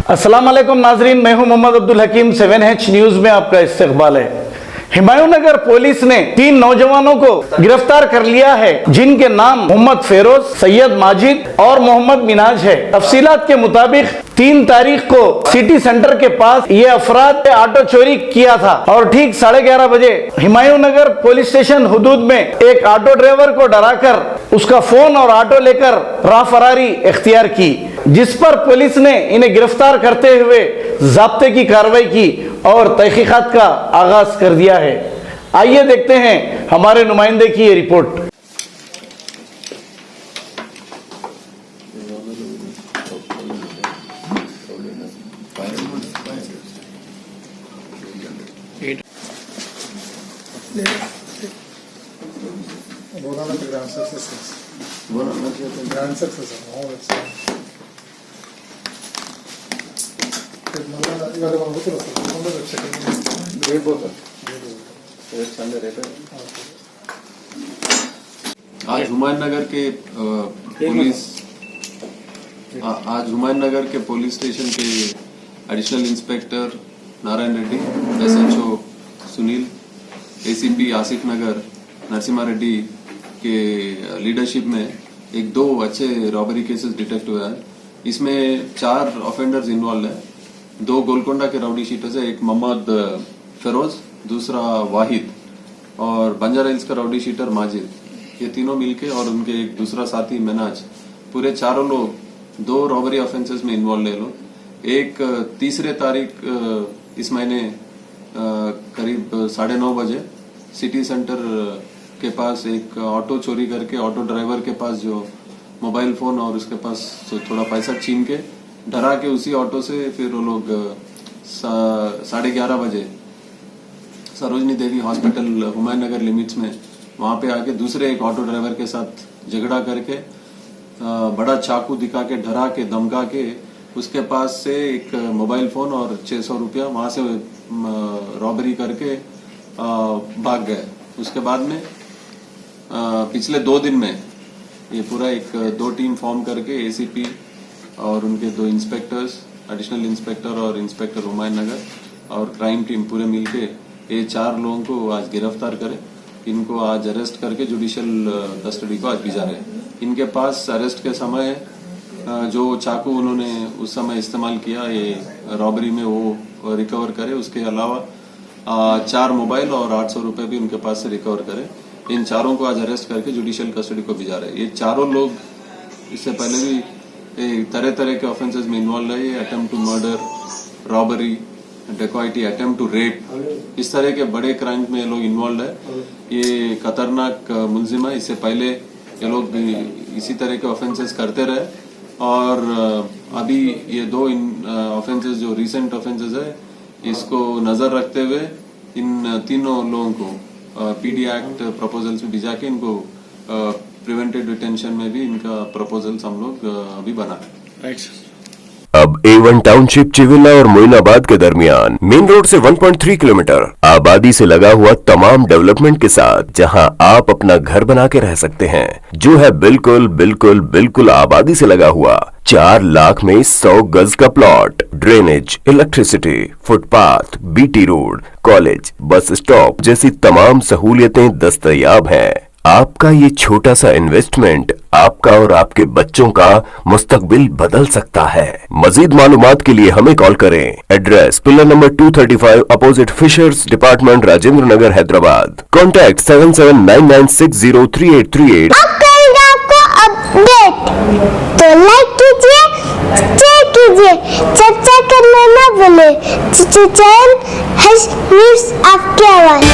अस्सलाम वालेकुम नाजरीन, मैं हूं मोहम्मद अब्दुल हकीम। 7H न्यूज में आपका इस्तकबाल है। हुमायूंनगर पुलिस ने 3 नौजवानों को गिरफ्तार कर लिया है, जिनके नाम मोहम्मद फेरोज, सैयद माजिद और मोहम्मद मिनाज है। तफसीलात के मुताबिक 3 तारीख को सिटी सेंटर के पास ये अफराद ऑटो चोरी किया था और ठीक 11:30 बजे हुमायूंनगर पुलिस स्टेशन हुदूद में एक ऑटो ड्राइवर को डराकर उसका फोन और ऑटो लेकर राहफरारी इख्तियार की, जिस पर पुलिस ने इन्हें गिरफ्तार करते हुए ज़ाब्ते की कार्रवाई की और तहकीकात का आगाज कर दिया है। आइए देखते हैं हमारे नुमाइंदे की ये रिपोर्ट। आज हुमायूंनगर के पुलिस स्टेशन के additional inspector Narayana Reddy, SHO Sunil, ACP Asif Nagar Narasimha Reddy के लीडरशिप में 2 अच्छे रॉबरी केसेस डिटेक्ट हुआ है। इसमें 4 ऑफेंडर्स इन्वॉल्व है। 2 गोलकोंडा के राउडी शीटर्स है, एक मोहम्मद फेरोज, दूसरा वाहिद और बंजारा हिल्स का राउडी शीटर माजिद। ये तीनों मिलके और उनके एक दूसरा साथी मिनाज, पूरे चारों लोग 2 रॉबरी ऑफेंसेस में इन्वॉल्व है लोग। एक 3 तारीख इस महीने करीब 9:30 बजे सिटी सेंटर के पास एक ऑटो चोरी करके ऑटो ड्राइवर के पास जो मोबाइल फोन और उसके पास थोड़ा पैसा छीन के डरा के उसी ऑटो से फिर वो लोग 11:30 बजे सरोजनी देवी हॉस्पिटल हुमायूंनगर लिमिट्स में वहां पे आके दूसरे एक ऑटो ड्राइवर के साथ झगड़ा करके बड़ा चाकू दिखा के डरा के धमका के उसके पास से एक मोबाइल फोन और 600 रुपया वहां से रॉबरी करके भाग गए। उसके बाद में पिछले 2 दिन में ये पूरा 2 टीम फॉर्म करके ACP और उनके 2 इंस्पेक्टर्स, एडिशनल इंस्पेक्टर और इंस्पेक्टर हुमायूंनगर और क्राइम टीम पूरे मिलके ये 4 लोगों को आज गिरफ्तार करे। इनको आज अरेस्ट करके जुडिशियल कस्टडी को आज भिजा रहे। इनके पास अरेस्ट के समय जो चाकू उन्होंने उस समय इस्तेमाल किया ये रॉबरी में वो रिकवर करे। उसके अलावा 4 मोबाइल और 800 रुपए भी उनके पास से रिकवर करे। इन चारों को आज अरेस्ट करके जुडिशियल कस्टडी को भिजा रहे। ये चारों लोग इससे पहले भी तरह तरह के ऑफेंसेस में इन्वॉल्व है। ये attempt to murder, robbery, dacoity, attempt to rape, इस तरह के बड़े क्राइम में लोग इन्वॉल्व है। ये खतरनाक मुलजिम है। इससे पहले ये लोग इसी तरह के ऑफेंसेस करते रहे और अभी ये 2 ऑफेंसेस जो रिसेंट ऑफेंसेस है इसको नजर रखते हुए इन तीनों लोगों को PD एक्ट प्रपोजल्स में भिजा के इनको प्रिवेंटिव डिटेंशन में भी इनका प्रपोजल्स हम लोग अभी बना रहे हैं। अब A1 टाउनशिप चिविला और मोइनाबाद के दरमियान मेन रोड से 1.3 किलोमीटर आबादी से लगा हुआ तमाम डेवलपमेंट के साथ जहां आप अपना घर बना के रह सकते हैं, जो है बिल्कुल बिल्कुल बिल्कुल आबादी से लगा हुआ। 4 लाख में 100 गज का plot, drainage, electricity, footpath, BT road, college, bus stop जैसी तमाम सहूलियतें दस्तयाब हैं। आपका ये छोटा सा इन्वेस्टमेंट आपका और आपके बच्चों का मुस्तकबिल बदल सकता है। मजीद मालूमात के लिए हमें कॉल करें। Address pillar number 235 opposite fishers department, Rajendra Nagar, Hyderabad. Contact 7799603838। आपको अपडेट तो लाइक कीजिए, शेयर कीजिए, चर्चा करना ना भूले। चैनल न्यूज़ आपकी आवाज़।